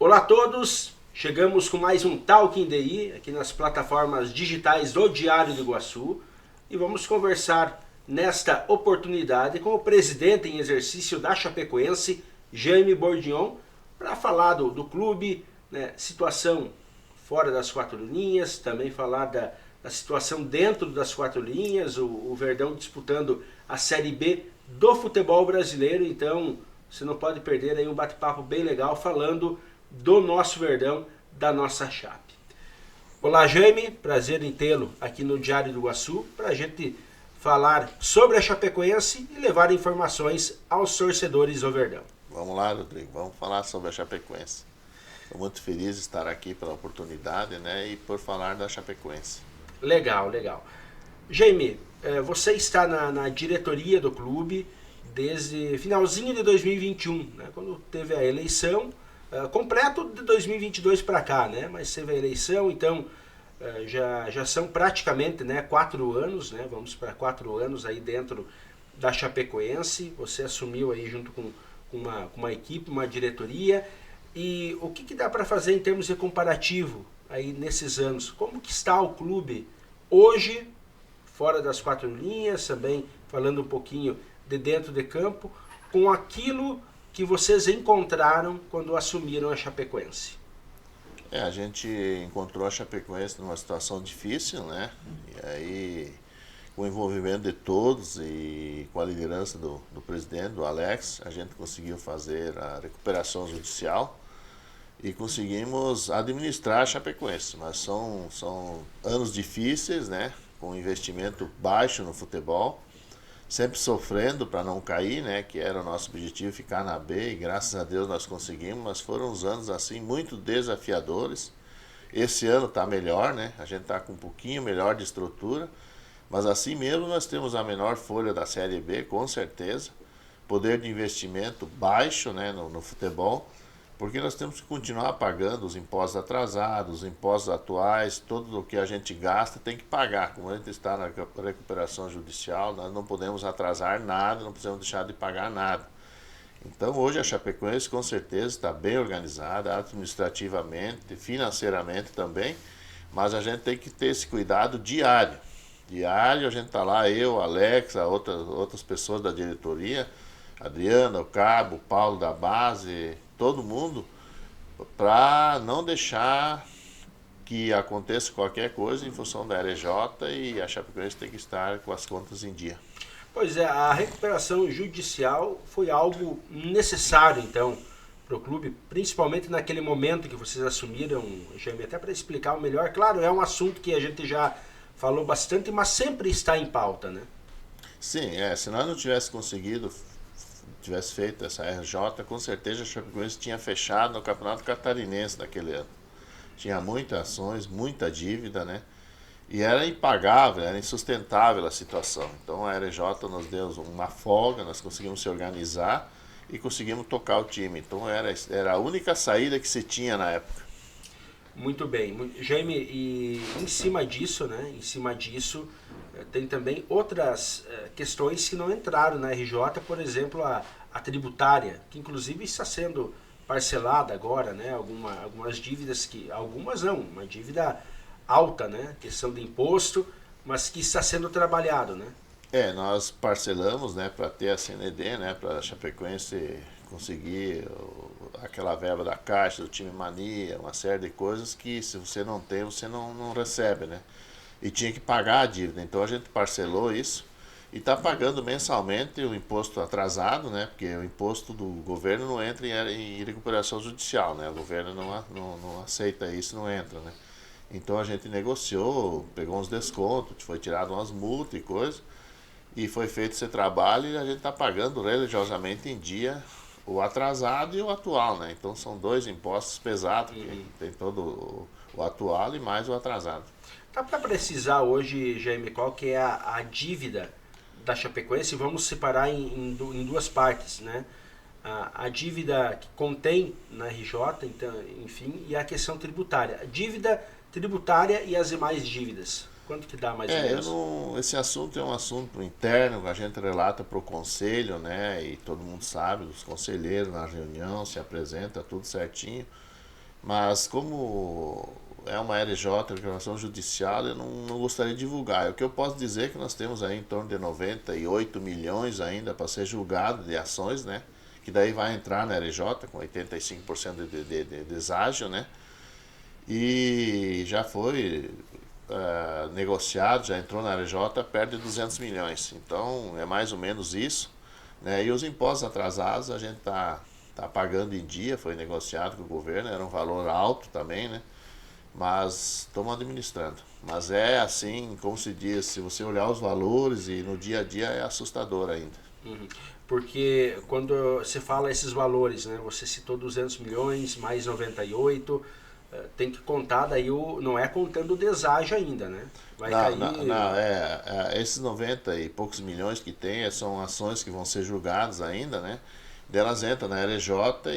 Olá a todos, chegamos com mais um Talking DI aqui nas plataformas digitais do Diário do Iguaçu e vamos conversar nesta oportunidade com o presidente em exercício da Chapecoense, Jaime Bordignon, para falar do clube, né, situação fora das quatro linhas, também falar da situação dentro das quatro linhas, o Verdão disputando a Série B do futebol brasileiro, então você não pode perder aí um bate-papo bem legal falando do nosso Verdão, da nossa Chape. Olá, Jaime, prazer em tê-lo aqui no Diário do Iguaçu para a gente falar sobre a Chapecoense e levar informações aos torcedores do Verdão. Vamos lá, Rodrigo, vamos falar sobre a Chapecoense. Estou muito feliz de estar aqui pela oportunidade, né, e por falar da Chapecoense. Legal, legal. Jaime, você está na diretoria do clube desde finalzinho de 2021, né, quando teve a eleição. Completo de 2022 para cá, né? Mas teve a eleição, então já são praticamente, né, 4 anos, né? Vamos para 4 anos aí dentro da Chapecoense. Você assumiu aí junto com uma equipe, uma diretoria. E o que dá para fazer em termos de comparativo aí nesses anos? Como que está o clube hoje, fora das quatro linhas, também falando um pouquinho de dentro de campo, com aquilo que vocês encontraram quando assumiram a Chapecoense? A gente encontrou a Chapecoense numa situação difícil, né? E aí, com o envolvimento de todos e com a liderança do presidente, do Alex, a gente conseguiu fazer a recuperação judicial e conseguimos administrar a Chapecoense. Mas são anos difíceis, né? Com investimento baixo no futebol, sempre sofrendo para não cair, né, que era o nosso objetivo, ficar na B, e graças a Deus nós conseguimos, mas foram uns anos assim muito desafiadores. Esse ano está melhor, né, a gente está com um pouquinho melhor de estrutura, mas assim mesmo nós temos a menor folha da Série B, com certeza, poder de investimento baixo, né, no futebol, porque nós temos que continuar pagando os impostos atrasados, os impostos atuais, tudo o que a gente gasta tem que pagar. Como a gente está na recuperação judicial, nós não podemos atrasar nada, não podemos deixar de pagar nada. Então hoje a Chapecoense com certeza está bem organizada, administrativamente, financeiramente também, mas a gente tem que ter esse cuidado diário. Diário a gente está lá, eu, Alex, outras pessoas da diretoria, Adriana, o Cabo, o Paulo da base, todo mundo, para não deixar que aconteça qualquer coisa em função da RJ, e a Chapecoense tem que estar com as contas em dia. Pois é, a recuperação judicial foi algo necessário, então, para o clube, principalmente naquele momento que vocês assumiram, Jaime, até para explicar o melhor. Claro, é um assunto que a gente já falou bastante, mas sempre está em pauta, né? Sim, se nós não tivesse feito essa RJ, com certeza a Chapecoense tinha fechado no Campeonato Catarinense naquele ano. Tinha muitas ações, muita dívida, né? E era impagável, era insustentável a situação. Então a RJ nos deu uma folga, nós conseguimos se organizar e conseguimos tocar o time. Então era a única saída que se tinha na época. Muito bem. Jaime, e em cima disso, né? Em cima disso, tem também outras questões que não entraram na RJ, por exemplo, a tributária, que inclusive está sendo parcelada agora, né? Algumas dívidas que. Algumas não, uma dívida alta, né? Questão de imposto, mas que está sendo trabalhado, né? Nós parcelamos, né, para ter a CND, né, para a Chapecoense conseguir aquela verba da Caixa, do time Mania, uma série de coisas que se você não tem, você não recebe, né? E tinha que pagar a dívida, então a gente parcelou isso e está pagando mensalmente o imposto atrasado, né? Porque o imposto do governo não entra em recuperação judicial, né? O governo não aceita isso, não entra, né? Então a gente negociou, pegou uns descontos, foi tirado umas multas e coisas, e foi feito esse trabalho e a gente está pagando religiosamente em dia o atrasado e o atual, né? Então são dois impostos pesados, que tem todo o atual e mais o atrasado. Dá para precisar hoje, Jaime, qual que é a dívida da Chapecoense? Vamos separar em duas partes, né? A dívida que contém na RJ, então, enfim, e a questão tributária. A dívida tributária e as demais dívidas. Quanto que dá mais ou menos? Esse assunto é um assunto interno, a gente relata para o conselho, né? E todo mundo sabe, os conselheiros na reunião se apresenta tudo certinho. Mas como é uma RJ, reclamação judicial, eu não gostaria de divulgar. O que eu posso dizer é que nós temos aí em torno de 98 milhões ainda para ser julgado de ações, né? Que daí vai entrar na RJ com 85% de deságio, né? E já foi negociado, já entrou na RJ perto de 200 milhões. Então é mais ou menos isso, né? E os impostos atrasados a gente tá pagando em dia, foi negociado com o governo, era um valor alto também, né? Mas estamos administrando. Mas é assim, como se diz, se você olhar os valores e no dia a dia é assustador ainda. Uhum. Porque quando você fala esses valores, né, você citou 200 milhões, mais 98, tem que contar daí, não é contando o deságio ainda, né? Vai cair... Esses 90 e poucos milhões que tem são ações que vão ser julgadas ainda, né? Delas entra na LJ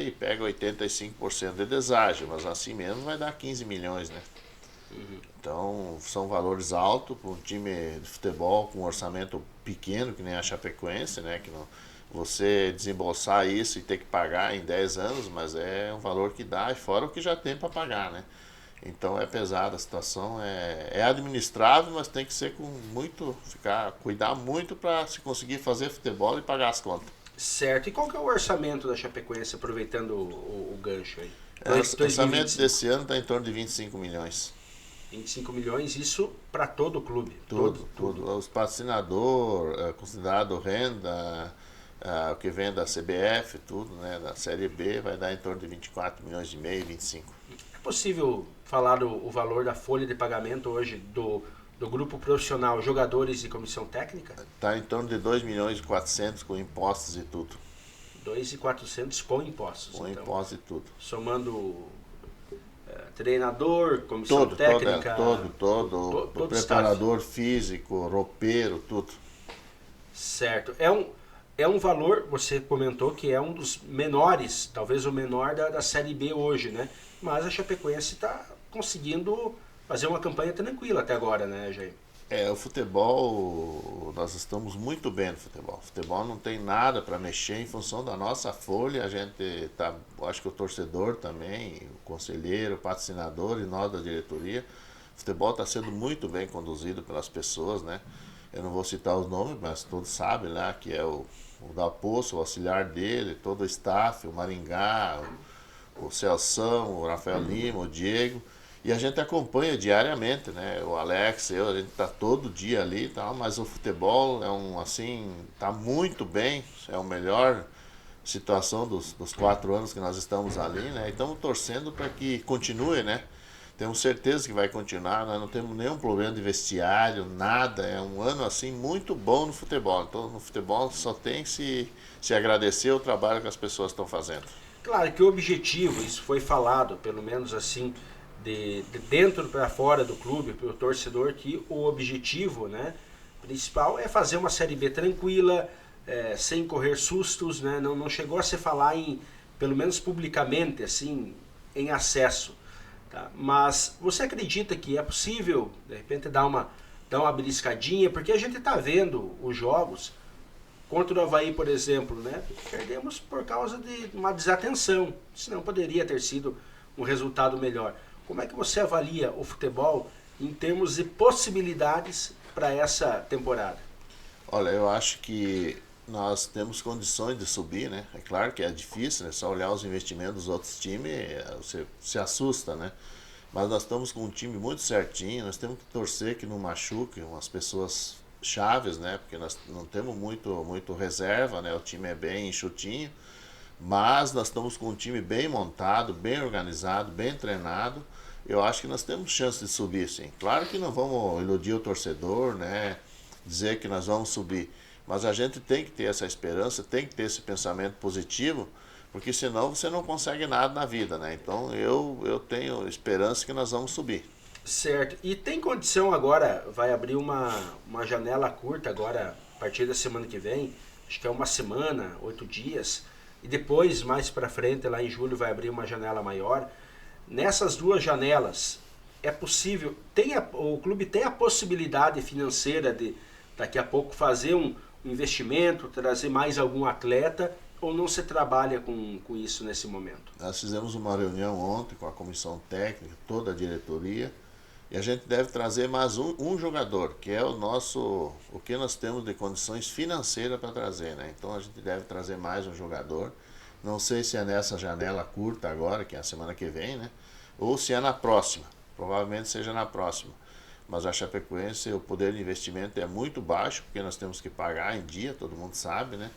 e pega 85% de deságio, mas assim mesmo vai dar 15 milhões, né? Então são valores altos para um time de futebol com um orçamento pequeno, que nem a Chapecoense, né? Que não, você desembolsar isso e ter que pagar em 10 anos, mas é um valor que dá, e fora o que já tem para pagar, né? Então é pesada a situação, é administrável, mas tem que ser com muito, cuidar muito para se conseguir fazer futebol e pagar as contas. Certo. E qual que é o orçamento da Chapecoense, aproveitando o gancho aí? O orçamento desse ano está em torno de 25 milhões. 25 milhões, isso para todo o clube? Tudo. Os patrocinadores, considerado renda, o que vem da CBF, tudo, né? Da Série B, vai dar em torno de 24 milhões e meio, 25. É possível falar o valor da folha de pagamento hoje do grupo profissional, jogadores e comissão técnica? Está em torno de 2 milhões e 400 com impostos e tudo. 2.400 com impostos. Com então, impostos e tudo. Somando treinador, comissão técnica... Todo o preparador físico, roupeiro, tudo. Certo. É um valor, você comentou que é um dos menores, talvez o menor da Série B hoje, né? Mas a Chapecoense está conseguindo fazer uma campanha tranquila até agora, né, Jair? O futebol, nós estamos muito bem no futebol. O futebol não tem nada para mexer em função da nossa folha. A gente tá, acho que o torcedor também, o conselheiro, o patrocinador e nós da diretoria. O futebol está sendo muito bem conduzido pelas pessoas, né? Eu não vou citar os nomes, mas todos sabem lá que é o Dalpoço, o auxiliar dele, todo o staff, o Maringá, o Celção, o Rafael Lima, o Diego. E a gente acompanha diariamente, né? O Alex, a gente tá todo dia ali e tal, mas o futebol tá muito bem, é a melhor situação dos 4 anos que nós estamos ali, né? E estamos torcendo para que continue, né? Temos certeza que vai continuar, nós não temos nenhum problema de vestiário, nada, é um ano assim muito bom no futebol. Então no futebol só tem se agradecer o trabalho que as pessoas estão fazendo. Claro que o objetivo, isso foi falado, pelo menos assim, de dentro para fora do clube, para o torcedor, que o objetivo, né, principal é fazer uma Série B tranquila, sem correr sustos, né, não chegou a se falar em, pelo menos publicamente, assim, em acesso. Tá? Mas você acredita que é possível, de repente, dar uma beliscadinha? Porque a gente está vendo os jogos contra o Avaí, por exemplo, né, perdemos por causa de uma desatenção, senão poderia ter sido um resultado melhor. Como é que você avalia o futebol em termos de possibilidades para essa temporada? Olha, eu acho que nós temos condições de subir, né? É claro que é difícil, né? Só olhar os investimentos dos outros times, você se assusta, né? Mas nós estamos com um time muito certinho, nós temos que torcer que não machuque umas pessoas chaves, né? Porque nós não temos muito reserva, né? O time é bem enxutinho, mas nós estamos com um time bem montado, bem organizado, bem treinado. Eu acho que nós temos chance de subir, sim. Claro que não vamos iludir o torcedor, né? Dizer que nós vamos subir. Mas a gente tem que ter essa esperança, tem que ter esse pensamento positivo, porque senão você não consegue nada na vida, né? Então eu tenho esperança que nós vamos subir. Certo. E tem condição agora, vai abrir uma janela curta agora, a partir da semana que vem, acho que é uma semana, 8 dias, e depois, mais para frente, lá em julho, vai abrir uma janela maior. Nessas duas janelas, é possível, o clube tem a possibilidade financeira de daqui a pouco fazer um investimento, trazer mais algum atleta ou não se trabalha com isso nesse momento? Nós fizemos uma reunião ontem com a comissão técnica, toda a diretoria, e a gente deve trazer mais um jogador, que é o que nós temos de condições financeiras para trazer, né? Então a gente deve trazer mais um jogador. Não sei se é nessa janela curta agora, que é a semana que vem, né? Ou se é na próxima. Provavelmente seja na próxima. Mas a Chapecoense, o poder de investimento é muito baixo, porque nós temos que pagar em dia, todo mundo sabe, né?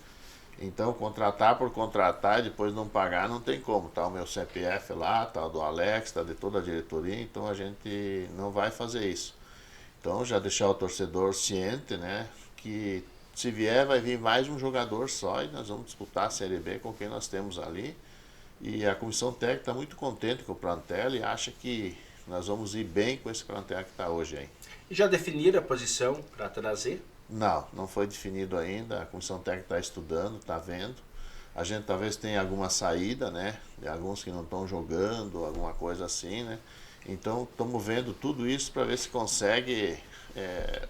Então, contratar por contratar e depois não pagar não tem como. Tá o meu CPF lá, tá o do Alex, tá de toda a diretoria, então a gente não vai fazer isso. Então, já deixar o torcedor ciente, né, que se vier vai vir mais um jogador só e nós vamos disputar a Série B com quem nós temos ali. E a comissão técnica está muito contente com o plantel e acha que nós vamos ir bem com esse plantel que está hoje aí. E já definiram a posição para trazer? Não foi definido ainda. A comissão técnica está estudando, está vendo. A gente talvez tenha alguma saída, né? De alguns que não estão jogando, alguma coisa assim, né? Então estamos vendo tudo isso para ver se consegue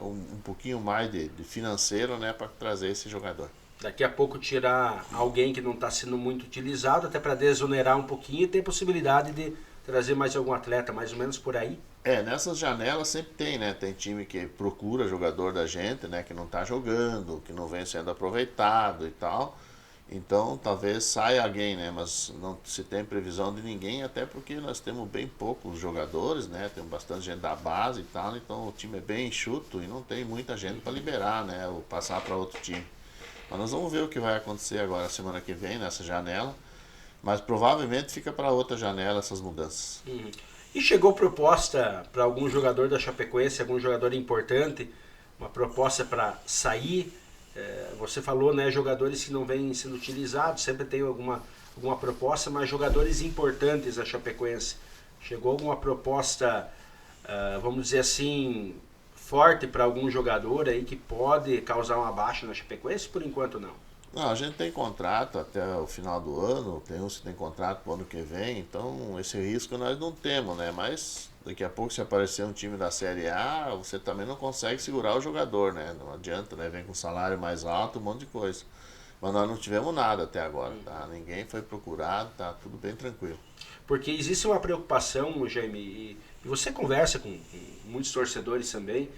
um pouquinho mais de financeiro, né? Para trazer esse jogador. Daqui a pouco tirar alguém que não está sendo muito utilizado, até para desonerar um pouquinho, e tem possibilidade de trazer mais algum atleta, mais ou menos por aí. Nessas janelas sempre tem, né? Tem time que procura jogador da gente, né? Que não está jogando, que não vem sendo aproveitado e tal. Então talvez saia alguém, né? Mas não se tem previsão de ninguém, até porque nós temos bem poucos jogadores, né? Temos bastante gente da base e tal, então o time é bem enxuto e não tem muita gente para liberar, né? Ou passar para outro time. Mas nós vamos ver o que vai acontecer agora semana que vem nessa janela. Mas provavelmente fica para outra janela essas mudanças. Uhum. E chegou proposta para algum jogador da Chapecoense, algum jogador importante, uma proposta para sair? Você falou, né, jogadores que não vêm sendo utilizados, sempre tem alguma proposta, mas jogadores importantes da Chapecoense. Chegou alguma proposta, vamos dizer assim, forte para algum jogador aí que pode causar uma baixa na Chapecoense? Por enquanto não. Não, a gente tem contrato até o final do ano, tem uns que tem contrato para o ano que vem, então esse risco nós não temos, né? Mas daqui a pouco se aparecer um time da Série A, você também não consegue segurar o jogador, né? Não adianta, né? Vem com salário mais alto, um monte de coisa. Mas nós não tivemos nada até agora, tá? Ninguém foi procurado, tá tudo bem tranquilo. Porque existe uma preocupação, Jaime, e você conversa com muitos torcedores também.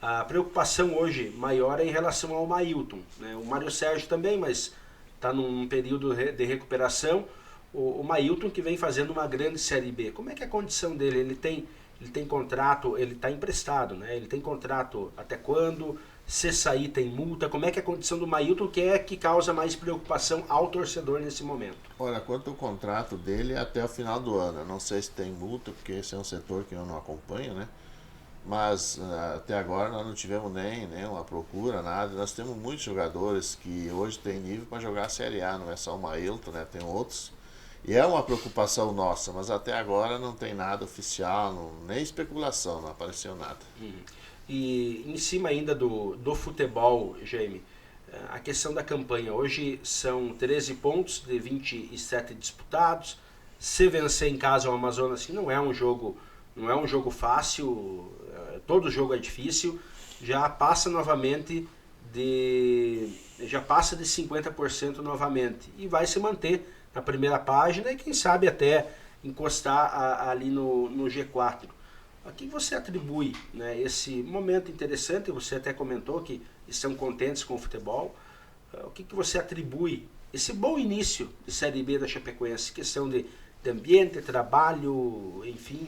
A preocupação hoje maior é em relação ao Mailton, né? O Mário Sérgio também, mas está num período de recuperação. O Mailton que vem fazendo uma grande Série B. Como é que é a condição dele? Ele tem contrato, ele está emprestado, né? Ele tem contrato até quando? Se sair tem multa? Como é que é a condição do Mailton, que é que causa mais preocupação ao torcedor nesse momento? Olha, quanto ao contrato dele é até o final do ano. Eu não sei se tem multa, porque esse é um setor que eu não acompanho, né? Mas até agora nós não tivemos nem uma procura, nada. Nós temos muitos jogadores que hoje têm nível para jogar a Série A, não é só o Mailton, né? Tem outros. E é uma preocupação nossa, mas até agora não tem nada oficial, nem especulação, não apareceu nada. E em cima ainda do futebol, Jaime, a questão da campanha. Hoje são 13 pontos de 27 disputados. Se vencer em casa o Amazonas, assim, não é um jogo fácil, todo jogo é difícil. Já passa novamente já passa de 50% novamente e vai se manter na primeira página e quem sabe até encostar ali no G4. A que você atribui, né, esse momento interessante? Você até comentou que estão contentes com o futebol. O que você atribui esse bom início de Série B da Chapecoense? Questão de ambiente, trabalho, enfim.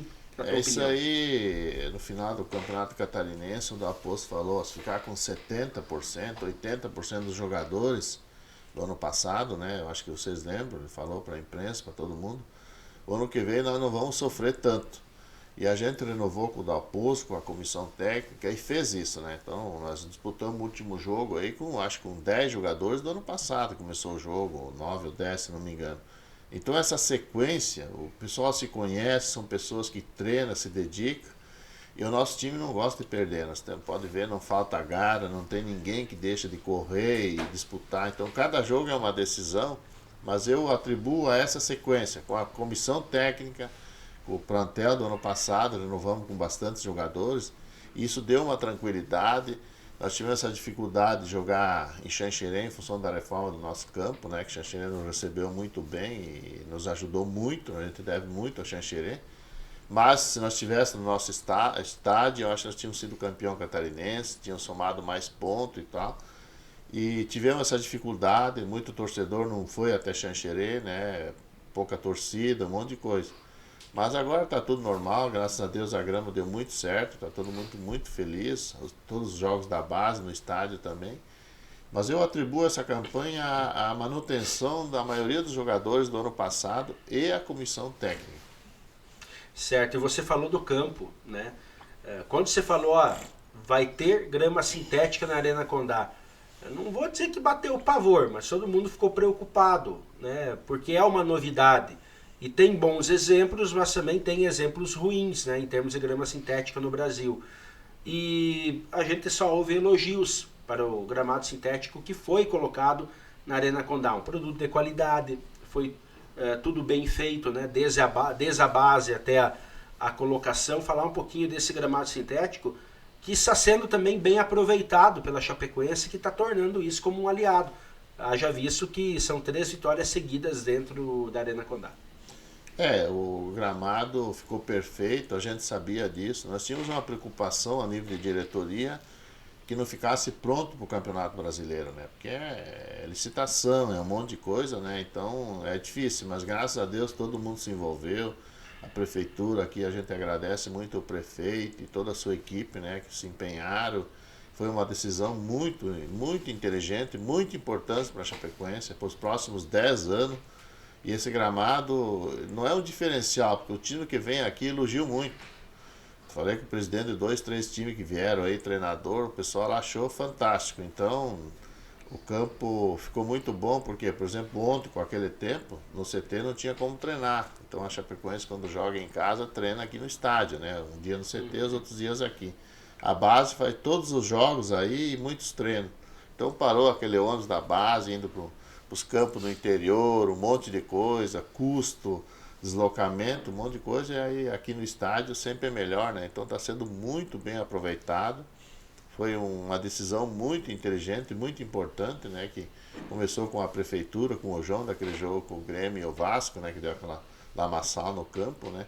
Isso aí, no final do Campeonato Catarinense, o Daposto falou, se ficar com 70%, 80% dos jogadores do ano passado, né? Eu acho que vocês lembram, ele falou para a imprensa, para todo mundo, o ano que vem nós não vamos sofrer tanto. E a gente renovou com o Daposto, com a comissão técnica e fez isso, né? Então nós disputamos o último jogo aí acho que com 10 jogadores do ano passado, começou o jogo, 9 ou 10, se não me engano. Então essa sequência, o pessoal se conhece, são pessoas que treinam, se dedicam, e o nosso time não gosta de perder. Nós pode ver, não falta garra, não tem ninguém que deixa de correr e disputar. Então cada jogo é uma decisão, mas eu atribuo a essa sequência, com a comissão técnica, com o plantel do ano passado, renovamos com bastantes jogadores, e isso deu uma tranquilidade. Nós tivemos essa dificuldade de jogar em Xanxerê em função da reforma do nosso campo, né? Que Xanxerê nos recebeu muito bem e nos ajudou muito, a gente deve muito a Xanxerê. Mas se nós tivéssemos no nosso estádio, eu acho que nós tínhamos sido campeão catarinense, tínhamos somado mais pontos e tal. E tivemos essa dificuldade, muito torcedor não foi até Xanxerê, né? Pouca torcida, um monte de coisa. Mas agora está tudo normal, graças a Deus a grama deu muito certo, está todo mundo muito feliz, todos os jogos da base no estádio também. Mas eu atribuo essa campanha à manutenção da maioria dos jogadores do ano passado e à comissão técnica. Certo, e você falou do campo, né? Quando você falou, ó, vai ter grama sintética na Arena Condá, eu não vou dizer que bateu o pavor, mas todo mundo ficou preocupado, né? Porque é uma novidade. E tem bons exemplos, mas também tem exemplos ruins, né, em termos de grama sintética no Brasil. E a gente só ouve elogios para o gramado sintético que foi colocado na Arena Condá. Um produto de qualidade, foi tudo bem feito, né, desde a base até a colocação. Falar um pouquinho desse gramado sintético, que está sendo também bem aproveitado pela Chapecoense, que está tornando isso como um aliado. Haja visto que são 3 vitórias seguidas dentro da Arena Condá. O gramado ficou perfeito, a gente sabia disso. Nós tínhamos uma preocupação a nível de diretoria que não ficasse pronto para o Campeonato Brasileiro, né? Porque é licitação, é um monte de coisa, né? Então é difícil, mas graças a Deus todo mundo se envolveu. A prefeitura aqui, a gente agradece muito o prefeito e toda a sua equipe, né? Que se empenharam. Foi uma decisão muito, muito inteligente, muito importante para a Chapecoense, para os próximos 10 anos. E esse gramado não é um diferencial, porque o time que vem aqui elogiou muito. Falei com o presidente de 2, 3 times que vieram aí, treinador, o pessoal achou fantástico. Então, o campo ficou muito bom, porque, por exemplo, ontem, com aquele tempo, no CT não tinha como treinar. Então, a Chapecoense, quando joga em casa, treina aqui no estádio, né? Um dia no CT, os outros dias aqui. A base faz todos os jogos aí e muitos treinos. Então, parou aquele ônibus da base, indo para os campos do interior, um monte de coisa, custo, deslocamento, um monte de coisa, e aí aqui no estádio sempre é melhor, né? Então está sendo muito bem aproveitado. Foi uma decisão muito inteligente, muito importante, né? Que começou com a prefeitura, com o João, daquele jogo com o Grêmio e o Vasco, né? Que deu aquela lamaçal no campo, né?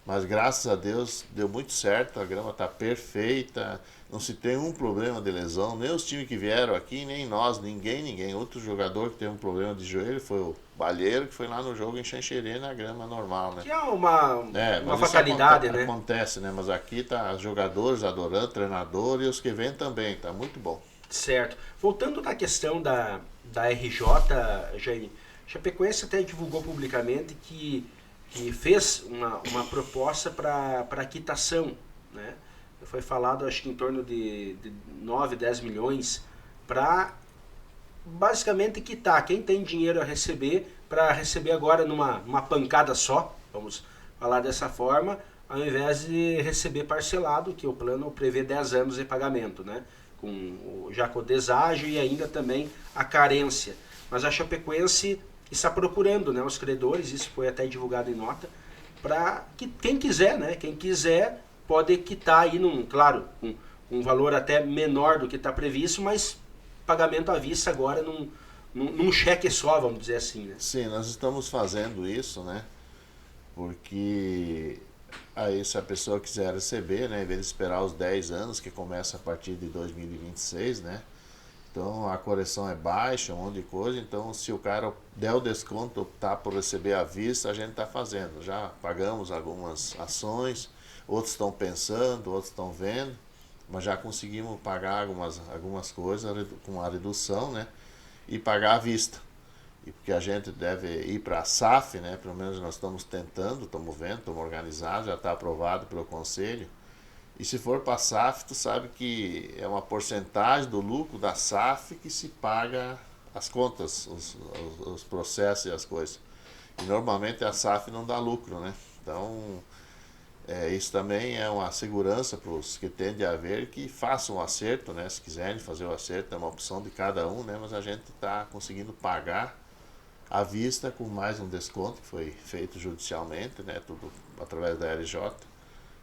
Mas graças a Deus deu muito certo, a grama está perfeita, não se tem um problema de lesão, nem os times que vieram aqui, nem nós, ninguém. Outro jogador que teve um problema de joelho foi o Balheiro, que foi lá no jogo em Xanxerê, na grama normal, né? Que é uma fatalidade, né? Acontece, né? Mas aqui tá os jogadores adorando, treinador e os que vêm também, tá muito bom. Certo. Voltando na questão da RJ, Jair, Chapecoense até divulgou publicamente que fez uma proposta para quitação, né? Foi falado, acho que em torno de 9, 10 milhões para basicamente quitar. Quem tem dinheiro a receber, para receber agora numa pancada só, vamos falar dessa forma, ao invés de receber parcelado, que o plano prevê 10 anos de pagamento, né? Já com o deságio e ainda também a carência. Mas a Chapecoense está procurando, né, os credores, isso foi até divulgado em nota, para que quem quiser, né, quem quiser pode quitar aí, claro, com um valor até menor do que está previsto, mas pagamento à vista agora num cheque só, vamos dizer assim, né? Sim, nós estamos fazendo isso, né, porque aí se a pessoa quiser receber, né, em vez de esperar os 10 anos, que começa a partir de 2026, né, então a correção é baixa, um monte de coisa. Então se o cara der o desconto, optar por receber à vista, a gente está fazendo. Já pagamos algumas ações, outros estão pensando, outros estão vendo, mas já conseguimos pagar algumas coisas com a redução, né? E pagar à vista. E porque a gente deve ir para a SAF, né? Pelo menos nós estamos tentando, estamos vendo, estamos organizados, já está aprovado pelo Conselho. E se for para a SAF, tu sabe que é uma porcentagem do lucro da SAF que se paga as contas, os processos e as coisas. E normalmente a SAF não dá lucro, né? Então, isso também é uma segurança para os que tendem a ver que façam o acerto, né? Se quiserem fazer o acerto, é uma opção de cada um, né? Mas a gente está conseguindo pagar à vista com mais um desconto que foi feito judicialmente, né? Tudo através da LJ.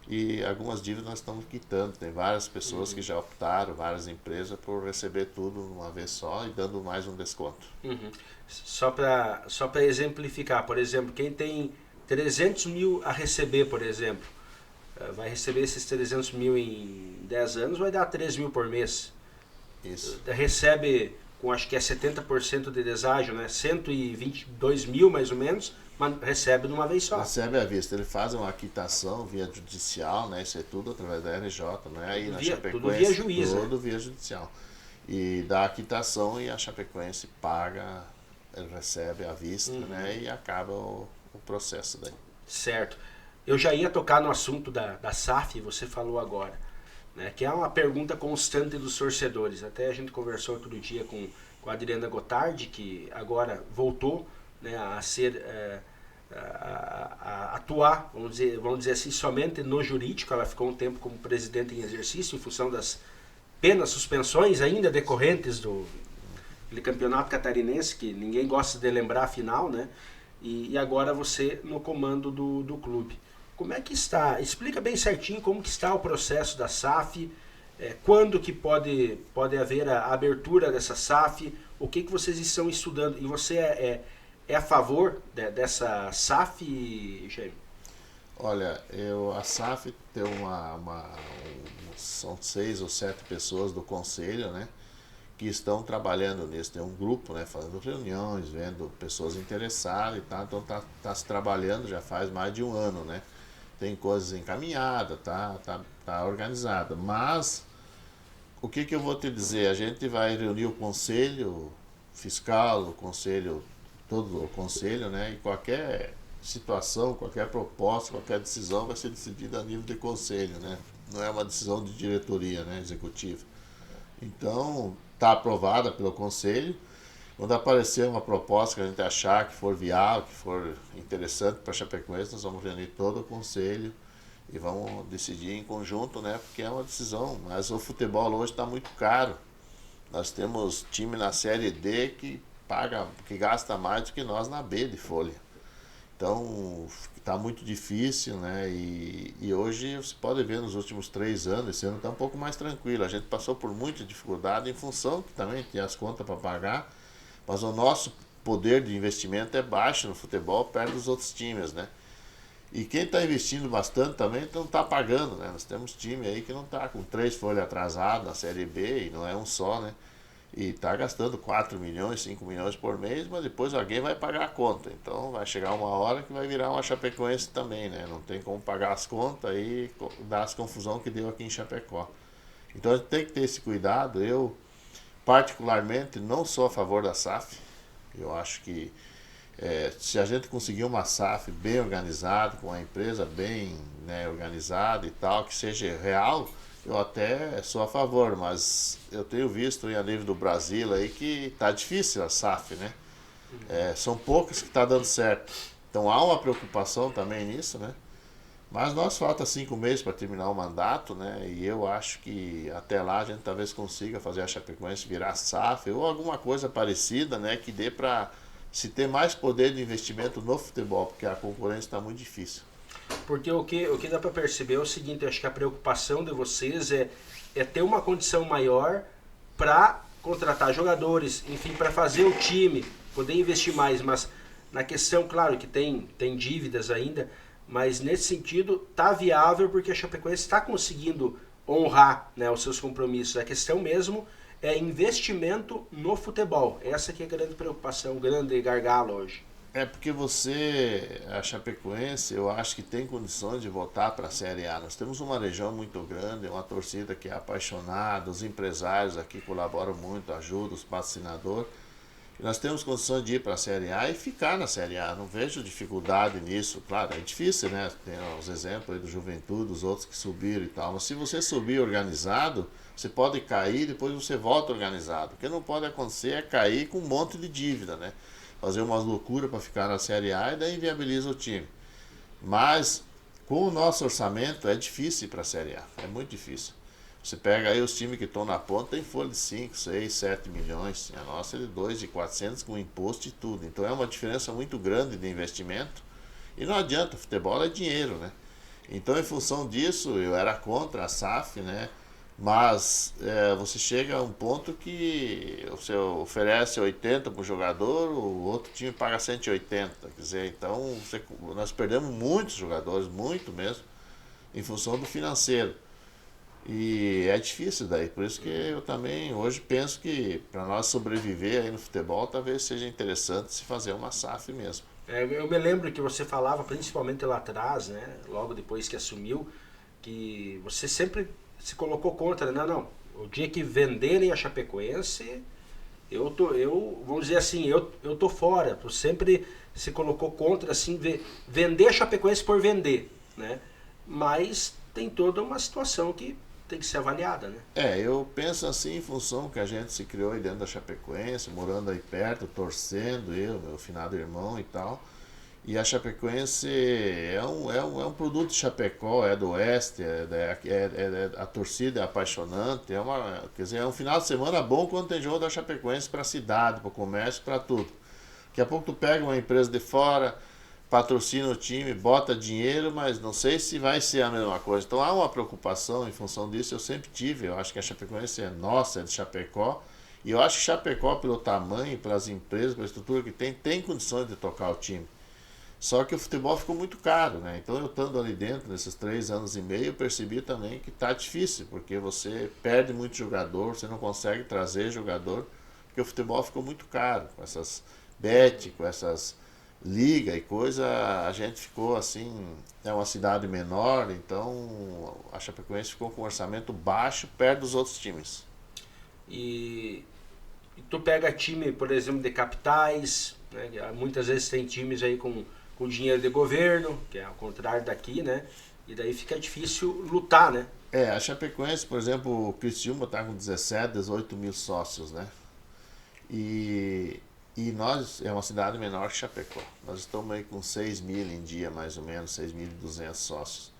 E algumas dívidas nós estamos quitando. Tem várias pessoas que já optaram, várias empresas, por receber tudo uma vez só e dando mais um desconto. Uhum. Só para exemplificar, por exemplo, quem tem 300 mil a receber, por exemplo, vai receber esses 300 mil em 10 anos, vai dar 3 mil por mês. Isso. Recebe com acho que é 70% de deságio, né? 122 mil mais ou menos, mas recebe de uma vez só. Recebe à vista. Ele faz uma quitação via judicial, né? Isso é tudo através da RJ, não é aí na Chapecoense. Tudo via juiz. Tudo via judicial. E dá a quitação e a Chapecoense paga, ele recebe à vista, né? E acaba o processo daí. Certo. Eu já ia tocar no assunto da SAF, você falou agora, né, que é uma pergunta constante dos torcedores. Até a gente conversou outro dia com a Adriana Gotardi, que agora voltou, né, a ser a atuar, vamos dizer assim, somente no jurídico. Ela ficou um tempo como presidente em exercício, em função das penas, suspensões ainda decorrentes do campeonato catarinense, que ninguém gosta de lembrar a final, né? E agora você no comando do clube. Como é que está? Explica bem certinho como que está o processo da SAF, quando que pode haver a abertura dessa SAF, o que vocês estão estudando. E você é a favor dessa SAF, Jaime? Olha, a SAF tem são 6 ou 7 pessoas do conselho, né, que estão trabalhando nisso. Tem um grupo, né, fazendo reuniões, vendo pessoas interessadas e tal. Então tá se trabalhando já faz mais de um ano, né. Tem coisas encaminhadas, tá organizada. Mas o que eu vou te dizer? A gente vai reunir o conselho fiscal, o conselho, todo o conselho, né, e qualquer situação, qualquer proposta, qualquer decisão vai ser decidida a nível de conselho, né? Não é uma decisão de diretoria, né, executiva. Então, está aprovada pelo conselho. Quando aparecer uma proposta que a gente achar que for viável, que for interessante para a Chapecoense, nós vamos reunir todo o conselho e vamos decidir em conjunto, né? Porque é uma decisão. Mas o futebol hoje está muito caro. Nós temos time na Série D que gasta mais do que nós na B de folha. Então, está muito difícil, né? E hoje você pode ver nos últimos 3 anos, esse ano está um pouco mais tranquilo. A gente passou por muita dificuldade em função que também tinha as contas para pagar, mas o nosso poder de investimento é baixo no futebol, perto dos outros times, né? E quem está investindo bastante também não está pagando, né? Nós temos time aí que não está com 3 folhas atrasadas na Série B, e não é um só, né? E está gastando 4 milhões, 5 milhões por mês, mas depois alguém vai pagar a conta. Então vai chegar uma hora que vai virar uma Chapecoense também, né? Não tem como pagar as contas e dar as confusão que deu aqui em Chapecó. Então a gente tem que ter esse cuidado. Eu, particularmente, não sou a favor da SAF. Eu acho que se a gente conseguir uma SAF bem organizada, com uma empresa bem, né, organizada e tal, que seja real, eu até sou a favor, mas eu tenho visto a nível do Brasil aí que tá difícil a SAF, né? São poucas que tá dando certo. Então há uma preocupação também nisso, né? Mas nós falta 5 meses para terminar o mandato, né? E eu acho que até lá a gente talvez consiga fazer a Chapecoense virar SAF ou alguma coisa parecida, né? Que dê para se ter mais poder de investimento no futebol, porque a concorrência está muito difícil. Porque o que dá para perceber é o seguinte: eu acho que a preocupação de vocês é ter uma condição maior para contratar jogadores, enfim, para fazer o time, poder investir mais. Mas na questão, claro que tem dívidas ainda, mas nesse sentido tá viável porque a Chapecoense está conseguindo honrar, né, os seus compromissos. A questão mesmo é investimento no futebol. Essa que é a grande preocupação, o grande gargalo hoje. É porque a Chapecoense, eu acho que tem condições de voltar para a Série A. Nós temos uma região muito grande, uma torcida que é apaixonada, os empresários aqui colaboram muito, ajudam os patrocinadores. E nós temos condições de ir para a Série A e ficar na Série A. Não vejo dificuldade nisso. Claro, é difícil, né? Tem os exemplos aí do Juventude, dos outros que subiram e tal. Mas se você subir organizado, você pode cair e depois você volta organizado. O que não pode acontecer é cair com um monte de dívida, né? Fazer umas loucuras para ficar na Série A e daí inviabiliza o time. Mas com o nosso orçamento é difícil ir para a Série A, é muito difícil. Você pega aí os times que estão na ponta, tem folha de 5, 6, 7 milhões. A nossa é de 2.400 com imposto e tudo. Então é uma diferença muito grande de investimento. E não adianta, futebol é dinheiro, né? Então, em função disso, eu era contra a SAF, né? Mas você chega a um ponto que você oferece 80 para o jogador, o outro time paga 180. Quer dizer, então nós perdemos muitos jogadores, muito mesmo, em função do financeiro. E é difícil daí, por isso que eu também hoje penso que para nós sobreviver aí no futebol, talvez seja interessante se fazer uma SAF mesmo. Eu me lembro que você falava, principalmente lá atrás, né, logo depois que assumiu, que você sempre se colocou contra, não, o dia que venderem a Chapecoense, vamos dizer assim, eu tô fora. Tu sempre se colocou contra, assim, vender a Chapecoense por vender, né? Mas tem toda uma situação que tem que ser avaliada, né? Eu penso assim em função que a gente se criou aí dentro da Chapecoense, morando aí perto, torcendo, meu finado irmão e tal. E a Chapecoense é um produto de Chapecó, é do Oeste, a torcida é apaixonante, quer dizer, é um final de semana bom quando tem jogo da Chapecoense para a cidade, para o comércio, para tudo. Daqui a pouco tu pega uma empresa de fora, patrocina o time, bota dinheiro, mas não sei se vai ser a mesma coisa. Então há uma preocupação em função disso, eu sempre tive. Eu acho que a Chapecoense é nossa, é de Chapecó. E eu acho que Chapecó, pelo tamanho, pelas empresas, pela estrutura que tem condições de tocar o time. Só que o futebol ficou muito caro, né? Então eu estando ali dentro, nesses 3 anos e meio, eu percebi também que tá difícil, porque você perde muito jogador, você não consegue trazer jogador, porque o futebol ficou muito caro. Com essas bet, com essas liga e coisa, a gente ficou assim, é uma cidade menor, então a Chapecoense ficou com um orçamento baixo perto dos outros times. E tu pega time, por exemplo, de capitais, né? Muitas vezes tem times aí com dinheiro de governo, que é ao contrário daqui, né? E daí fica difícil lutar, né? A Chapecoense, por exemplo, o Criciúma está com 17, 18 mil sócios, né? E nós, é uma cidade menor que Chapecó. Nós estamos aí com 6 mil em dia, mais ou menos, 6.200 sócios.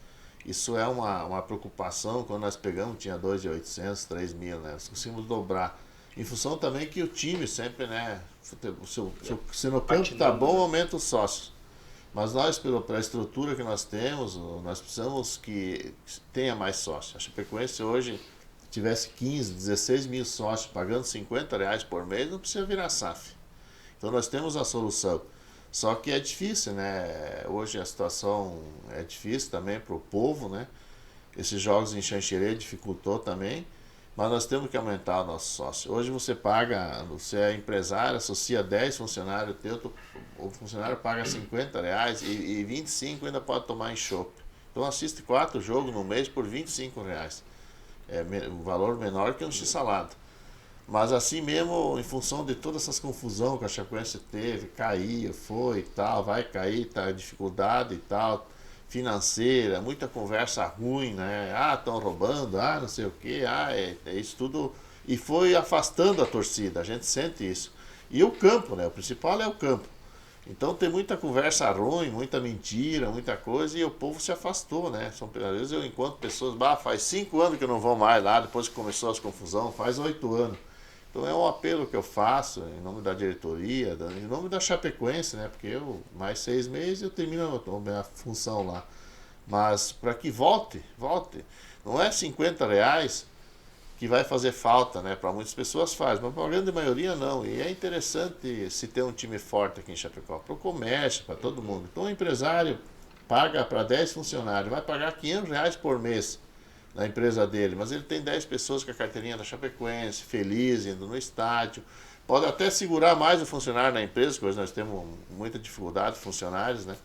Isso é uma preocupação, quando nós pegamos, tinha 2.800, 3 mil, né? Nós conseguimos dobrar. Em função também que o time sempre, né? Se no campo tá bom, aumenta os sócios. Mas nós, pela estrutura que nós temos, nós precisamos que tenha mais sócios. A Chapecoense hoje, se tivesse 15, 16 mil sócios pagando R$ 50 por mês, não precisa virar SAF. Então nós temos a solução. Só que é difícil, né? Hoje a situação é difícil também para o povo, né? Esses jogos em Xanxerê dificultou também. Mas nós temos que aumentar o nosso sócio. Hoje você paga, você é empresário, associa 10 funcionários o funcionário paga R$ 50 e 25 ainda pode tomar em chopp. Então assiste 4 jogos no mês por R$ 25. É um valor menor que um x-salado. Mas assim mesmo, em função de todas essas confusões que a Chapecoense teve, caiu, foi e tal, vai cair, tá, dificuldade e tal, financeira, muita conversa ruim, né? Estão roubando, não sei o que, é isso tudo. E foi afastando a torcida, a gente sente isso. E o campo, né? O principal é o campo. Então tem muita conversa ruim, muita mentira, muita coisa, e o povo se afastou, né? Às vezes eu encontro pessoas, faz 5 anos que eu não vou mais lá, depois que começou as confusões, faz 8 anos. Então é um apelo que eu faço em nome da diretoria, em nome da Chapecoense, né? Porque eu, mais 6 meses, eu termino a minha função lá. Mas para que volte. Não é R$ 50 que vai fazer falta, né? Para muitas pessoas faz, mas para a grande maioria não. E é interessante se ter um time forte aqui em Chapecó, para o comércio, para todo mundo. Então o empresário paga para 10 funcionários, vai pagar R$ 500 por mês na empresa dele, mas ele tem 10 pessoas com a carteirinha da Chapecoense, feliz, indo no estádio. Pode até segurar mais o funcionário na empresa, porque hoje nós temos muita dificuldade de funcionários, né?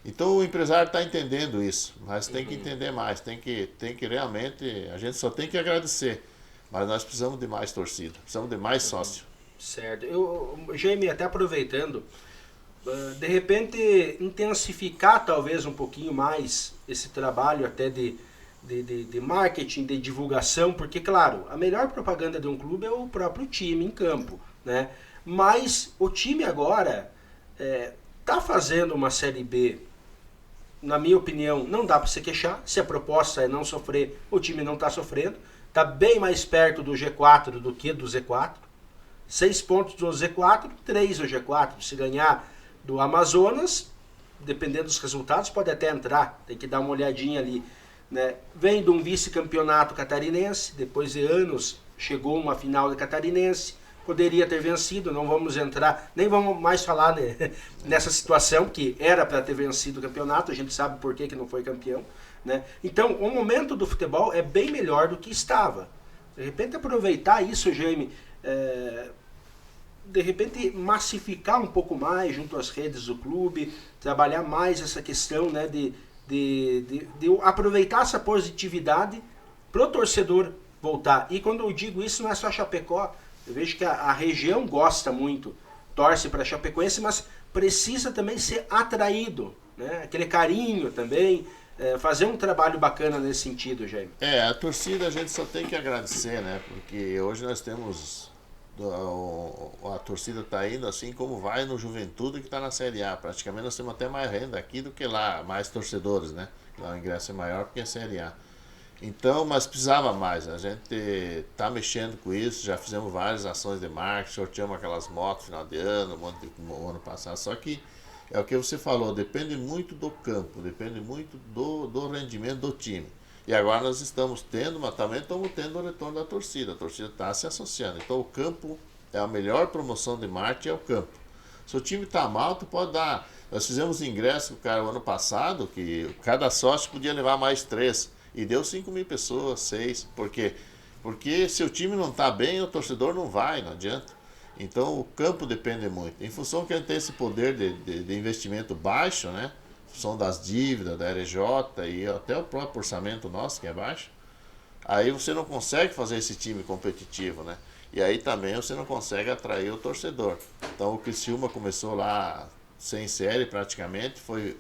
Então o empresário está entendendo isso, mas tem que entender mais, tem que realmente, a gente só tem que agradecer, mas nós precisamos de mais torcida, precisamos de mais sócio. Certo. Jaime, até aproveitando, de repente intensificar talvez um pouquinho mais esse trabalho até de marketing, de divulgação, porque claro, a melhor propaganda de um clube é o próprio time em campo, né? Mas o time agora está fazendo uma Série B, na minha opinião, não dá para se queixar. Se a proposta é não sofrer, o time não está sofrendo, está bem mais perto do G4 do que do Z4, 6 pontos do Z4, 3 do G4, se ganhar do Amazonas, dependendo dos resultados, pode até entrar, tem que dar uma olhadinha ali, né? Vem de um vice-campeonato catarinense, depois de anos chegou uma final de catarinense, poderia ter vencido, não vamos entrar, nem vamos mais falar, né, nessa situação, que era para ter vencido o campeonato, a gente sabe por que não foi campeão, né? Então, o momento do futebol é bem melhor do que estava. De repente, aproveitar isso, Jaime, de repente massificar um pouco mais junto às redes do clube, trabalhar mais essa questão, né, de aproveitar essa positividade pro torcedor voltar. E quando eu digo isso, não é só Chapecó, eu vejo que a região gosta muito, torce para Chapecoense, mas precisa também ser atraído, né? Aquele carinho também, fazer um trabalho bacana nesse sentido, Jaime. A torcida a gente só tem que agradecer, né? Porque hoje nós temos a torcida está indo assim como vai no Juventude, que está na Série A. Praticamente nós temos até mais renda aqui do que lá, mais torcedores, né? Lá o ingresso é maior porque é Série A. Então, mas precisava mais. A gente está mexendo com isso, já fizemos várias ações de marketing, sorteamos aquelas motos no final de ano, no ano passado. Só que é o que você falou, depende muito do campo, depende muito do rendimento do time. E agora nós estamos tendo, mas também estamos tendo o retorno da torcida. A torcida está se associando. Então o campo é a melhor promoção de marketing, é o campo. Se o time está mal, tu pode dar. Nós fizemos ingresso pro cara o ano passado, que cada sócio podia levar mais 3. E deu 5.000 pessoas, 6. Por quê? Porque se o time não está bem, o torcedor não vai, não adianta. Então o campo depende muito. Em função que a gente tem esse poder de investimento baixo, né? Função das dívidas, da RJ e até o próprio orçamento nosso, que é baixo, aí você não consegue fazer esse time competitivo, né? E aí também você não consegue atrair o torcedor. Então o Criciúma começou lá sem série praticamente, foi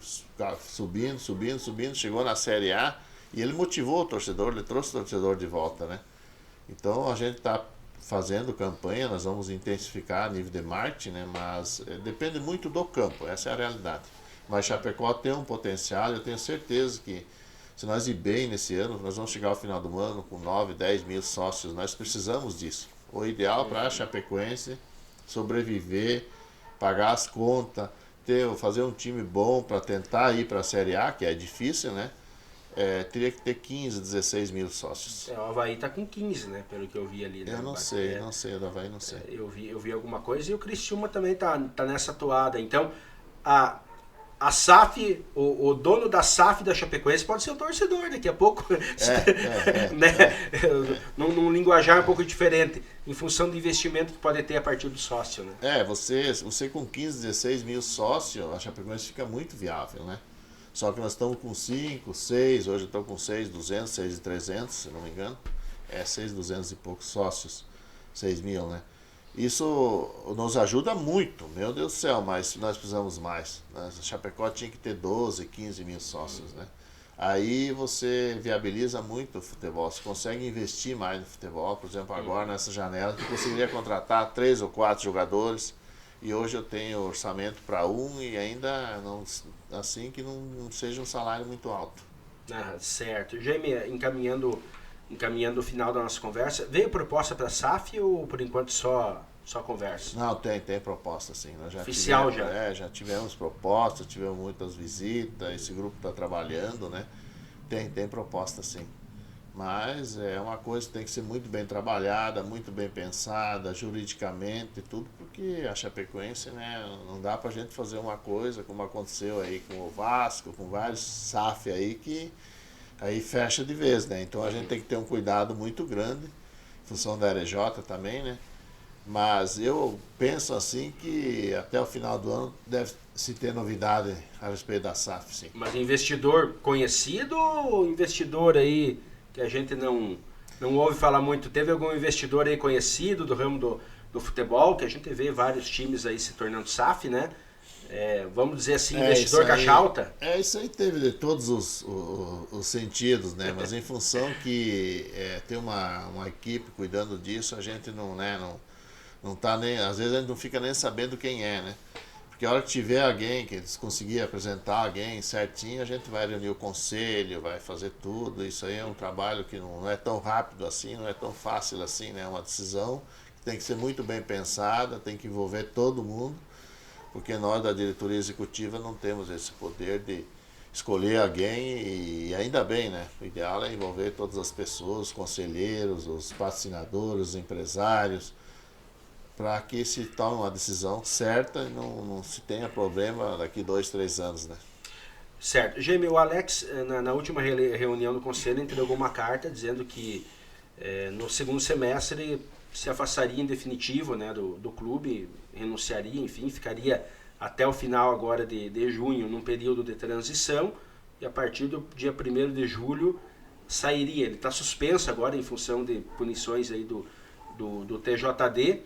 subindo, chegou na Série A e ele motivou o torcedor, ele trouxe o torcedor de volta, né? Então a gente está fazendo campanha, nós vamos intensificar a nível de marketing, né? Mas depende muito do campo, essa é a realidade. Mas Chapecó tem um potencial, eu tenho certeza que se nós ir bem nesse ano, nós vamos chegar ao final do ano com 9, 10 mil sócios, nós precisamos disso. O ideal para a Chapecoense sobreviver, pagar as contas, fazer um time bom para tentar ir para a Série A, que é difícil, né? Teria que ter 15, 16 mil sócios. O Avaí está com 15, né? Pelo que eu vi ali. Né? Eu não sei, o do Avaí não sei. Eu vi alguma coisa e o Criciúma também tá nessa toada. Então, a SAF, o dono da SAF da Chapecoense pode ser o torcedor daqui a pouco, né? Num linguajar um pouco diferente, em função do investimento que pode ter a partir do sócio, né? Você com 15, 16 mil sócios, a Chapecoense fica muito viável, né? Só que nós estamos com 5, 6, hoje eu estou com 6.200, 6.300, se não me engano, 6.200 e poucos sócios, 6 mil, né? Isso nos ajuda muito, meu Deus do céu, mas nós precisamos mais. A Chapecó tinha que ter 12, 15 mil sócios, né? Aí você viabiliza muito o futebol, você consegue investir mais no futebol. Por exemplo, agora nessa janela, eu conseguiria contratar 3 ou 4 jogadores e hoje eu tenho orçamento para um e ainda não, assim que não seja um salário muito alto. Certo. Jaime, encaminhando o final da nossa conversa, veio proposta para a SAF ou por enquanto só conversa? Não, tem proposta sim. Nós já oficial tivemos, já tivemos propostas, tivemos muitas visitas, esse grupo está trabalhando, né? Tem proposta sim. Mas é uma coisa que tem que ser muito bem trabalhada, muito bem pensada, juridicamente e tudo, porque a Chapecoense, né, não dá pra gente fazer uma coisa como aconteceu aí com o Vasco, com vários SAF aí que aí fecha de vez, né? Então a gente tem que ter um cuidado muito grande, em função da RJ também, né? Mas eu penso assim que até o final do ano deve se ter novidade a respeito da SAF, sim. Mas investidor conhecido ou investidor aí que a gente não ouve falar muito? Teve algum investidor aí conhecido do ramo do futebol, que a gente vê vários times aí se tornando SAF, né? Vamos dizer assim, investidor caixa alta? Isso aí teve de todos os sentidos, né? Mas em função que tem uma equipe cuidando disso, a gente não tá nem, às vezes a gente não fica nem sabendo quem é, né? Porque a hora que tiver alguém, que eles conseguirem apresentar alguém certinho, a gente vai reunir o conselho, vai fazer tudo. Isso aí é um trabalho que não é tão rápido assim, não é tão fácil assim, né? É uma decisão que tem que ser muito bem pensada, tem que envolver todo mundo. porque nós da diretoria executiva não temos esse poder de escolher alguém e ainda bem, né? O ideal é envolver todas as pessoas, os conselheiros, os patrocinadores, os empresários, para que se tome uma decisão certa e não se tenha problema daqui 2, 3 anos, né? Certo. Gêmeo, o Alex, na última reunião do conselho, entregou uma carta dizendo que no segundo semestre se afastaria em definitivo, né, do clube, renunciaria, enfim, ficaria até o final agora de junho num período de transição e a partir do dia 1º de julho sairia. Ele está suspenso agora em função de punições aí do TJD,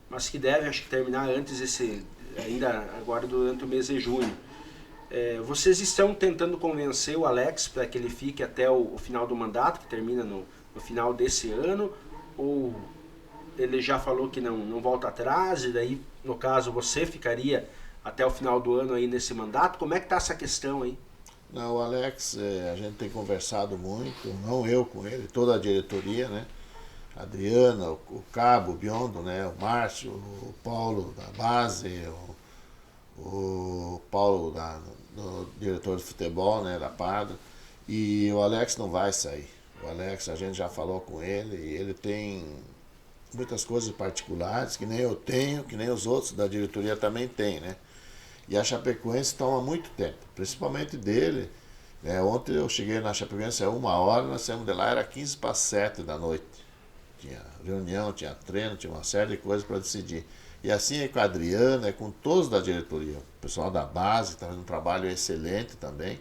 mas que deve, acho que, terminar antes ainda agora durante o mês de junho. Vocês estão tentando convencer o Alex para que ele fique até o final do mandato, que termina no final desse ano, ou ele já falou que não volta atrás, e daí, no caso, você ficaria até o final do ano aí nesse mandato? Como é que está essa questão aí? Não, o Alex, a gente tem conversado muito, não eu com ele, toda a diretoria, né? A Adriana, o Cabo, o Biondo, né? O Márcio, o Paulo da base, o Paulo do diretor de futebol, né? Da Pardo. E o Alex não vai sair. O Alex, a gente já falou com ele, e ele tem muitas coisas particulares que nem eu tenho, que nem os outros da diretoria também têm, né? E a Chapecoense toma muito tempo, principalmente dele. Né? Ontem eu cheguei na Chapecoense a 1h, nós saímos de lá, era 15h para 7 da noite. Tinha reunião, tinha treino, tinha uma série de coisas para decidir. E assim é com a Adriana, é com todos da diretoria. O pessoal da base está fazendo um trabalho excelente também.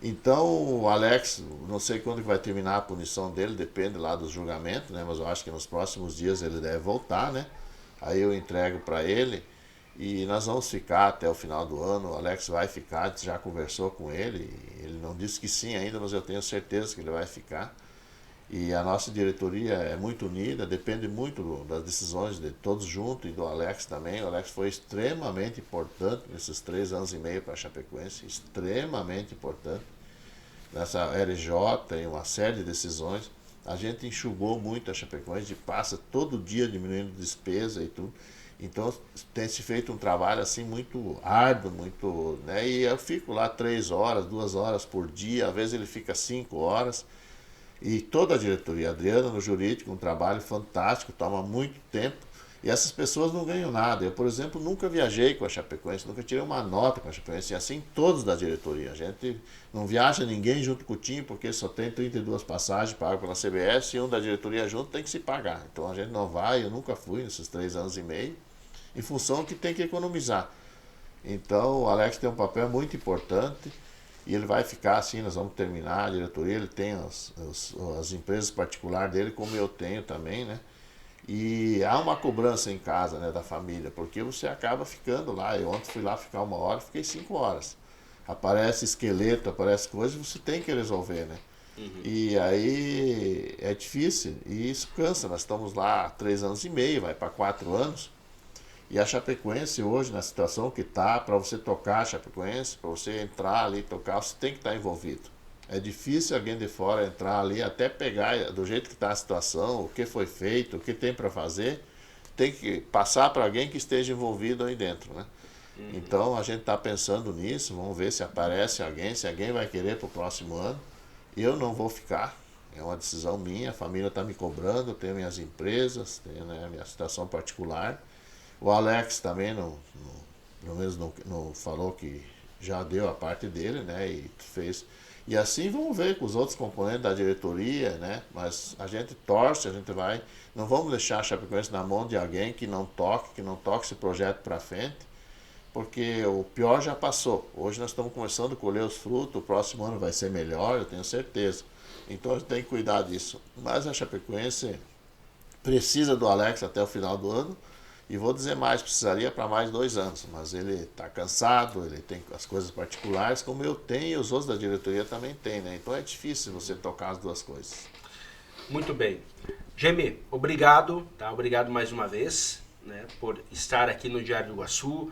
Então o Alex, não sei quando que vai terminar a punição dele, depende lá do julgamento, né? Mas eu acho que nos próximos dias ele deve voltar, né? Aí eu entrego para ele e nós vamos ficar até o final do ano. O Alex vai ficar, a gente já conversou com ele, ele não disse que sim ainda, mas eu tenho certeza que ele vai ficar. E a nossa diretoria é muito unida, depende muito das decisões de todos juntos e do Alex também. O Alex foi extremamente importante nesses 3 anos e meio para a Chapecoense, extremamente importante. Nessa RJ e uma série de decisões. A gente enxugou muito a Chapecoense, passa todo dia diminuindo despesa e tudo. Então tem se feito um trabalho assim muito árduo, muito, né? E eu fico lá 3 horas, 2 horas por dia, às vezes ele fica 5 horas. E toda a diretoria, a Adriana no jurídico, um trabalho fantástico, toma muito tempo. E essas pessoas não ganham nada. Eu, por exemplo, nunca viajei com a Chapecoense, nunca tirei uma nota com a Chapecoense. E assim todos da diretoria. A gente não viaja ninguém junto com o time, porque só tem 32 passagens pagas pela CBS e um da diretoria junto tem que se pagar. Então a gente não vai, eu nunca fui nesses 3 anos e meio, em função que tem que economizar. Então o Alex tem um papel muito importante. E ele vai ficar assim, nós vamos terminar a diretoria, ele tem as empresas particulares dele, como eu tenho também, né? E há uma cobrança em casa, né, da família, porque você acaba ficando lá. Eu ontem fui lá ficar 1h, fiquei 5 horas. Aparece esqueleto, aparece coisas, você tem que resolver, né? Uhum. E aí é difícil, e isso cansa. Nós estamos lá há 3 anos e meio, vai para 4 anos. E a Chapecoense hoje, na situação que está, para você tocar a Chapecoense, para você entrar ali e tocar, você tem que estar envolvido. É difícil alguém de fora entrar ali, até pegar do jeito que está a situação, o que foi feito, o que tem para fazer, tem que passar para alguém que esteja envolvido aí dentro, né? Uhum. Então a gente está pensando nisso, vamos ver se aparece alguém, se alguém vai querer para o próximo ano. Eu não vou ficar, é uma decisão minha, a família está me cobrando, eu tenho minhas empresas, tenho, né, minha situação particular. O Alex também não falou que já deu a parte dele, né? E fez. E assim vamos ver com os outros componentes da diretoria, né? Mas a gente torce, a gente vai. Não vamos deixar a Chapecoense na mão de alguém que não toque esse projeto para frente, porque o pior já passou. Hoje nós estamos começando a colher os frutos, o próximo ano vai ser melhor, eu tenho certeza. Então a gente tem que cuidar disso. Mas a Chapecoense precisa do Alex até o final do ano. E vou dizer mais, precisaria para mais 2 anos, mas ele está cansado, ele tem as coisas particulares, como eu tenho e os outros da diretoria também têm, né? Então é difícil você tocar as duas coisas. Muito bem. Gemi, obrigado, tá? Obrigado mais uma vez, né, por estar aqui no Diário do Iguaçu,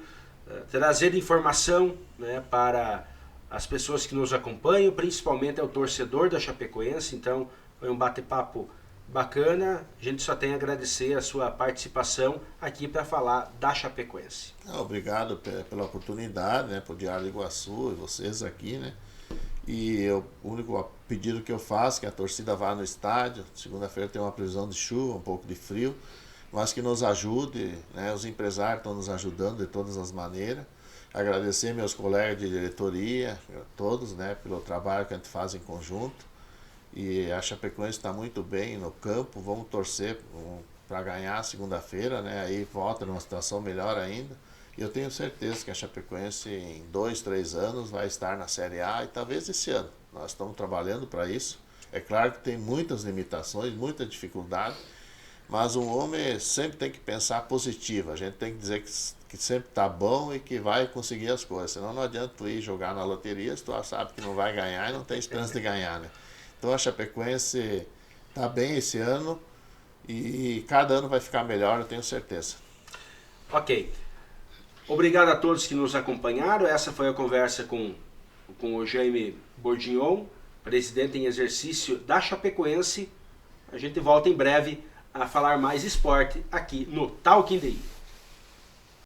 trazer informação, né, para as pessoas que nos acompanham, principalmente ao torcedor da Chapecoense. Então foi um bate-papo Bacana, a gente só tem a agradecer a sua participação aqui para falar da Chapecoense. Obrigado pela oportunidade, né, por Diário de Iguaçu e vocês aqui, né? E o único pedido que eu faço é que a torcida vá no estádio. Segunda-feira tem uma previsão de chuva, um pouco de frio, mas que nos ajude, né? Os empresários estão nos ajudando de todas as maneiras. Agradecer meus colegas de diretoria, todos, né, pelo trabalho que a gente faz em conjunto. E a Chapecoense está muito bem no campo, vamos torcer para ganhar segunda-feira, né? Aí volta numa situação melhor ainda. E eu tenho certeza que a Chapecoense em 2, 3 anos vai estar na Série A e talvez esse ano. Nós estamos trabalhando para isso. É claro que tem muitas limitações, muita dificuldade, mas um homem sempre tem que pensar positivo. A gente tem que dizer que sempre está bom e que vai conseguir as coisas. Senão não adianta tu ir jogar na loteria se tu sabe que não vai ganhar e não tem esperança de ganhar, né? Então a Chapecoense está bem esse ano e cada ano vai ficar melhor, eu tenho certeza. Ok. Obrigado a todos que nos acompanharam. Essa foi a conversa com o Jaime Bordignon, presidente em exercício da Chapecoense. A gente volta em breve a falar mais esporte aqui no Talking DI.